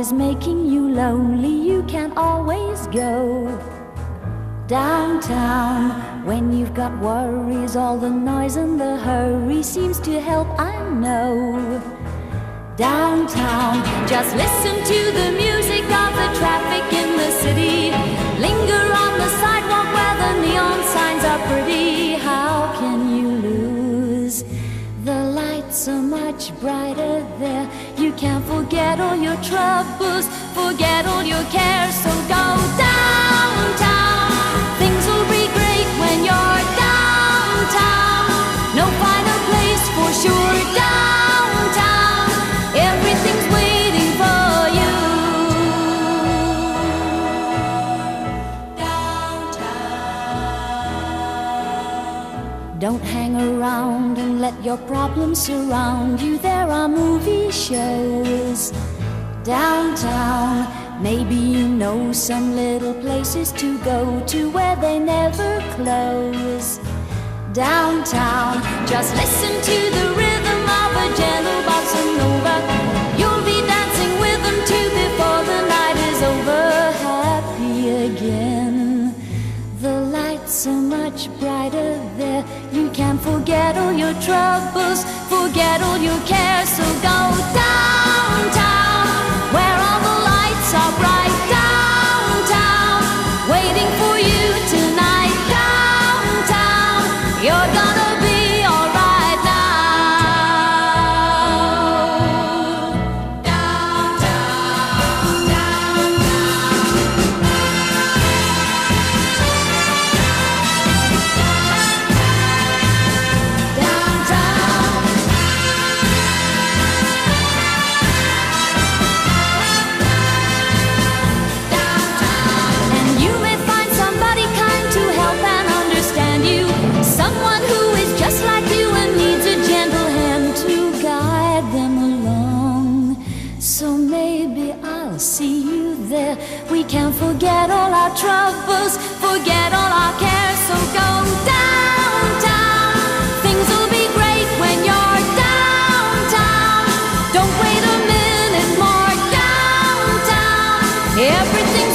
is making you lonely, you can always go downtown. When you've got worries, all the noise and the hurry seems to help, I know. Downtown, just listen to the music of the traffic in the city. Linger on the sidewalk where the neon signs are pretty. How can you lose? The lights are much brighter there. You can't forget all your troubles, forget all your cares. So go downtown, things will be great when you're downtown. No finer place for sure, downtown. Everything's waiting for you. Downtown. Don't hang around and let your problems surround you. There are movie shows downtown. Maybe you know some little places to go to where they never close. Downtown, just listen to the rhythm of a gentle bossa nova. You'll be dancing with them too before the night is over. Happy again. The lights are much brighter there. You can forget all your troubles, forget all your cares. So go downtown, where all the lights are bright. Downtown, waiting for you tonight. Downtown, you're gonna be alright now. Downtown, downtown. And you may find somebody kind to help and understand you. Someone who is just like you and needs a gentle hand to guide them along. So maybe I'll see you there. We can forget all our troubles, forget all our cares. So go downtown, things will be great when you're downtown. Don't wait a minute more, downtown. Everything's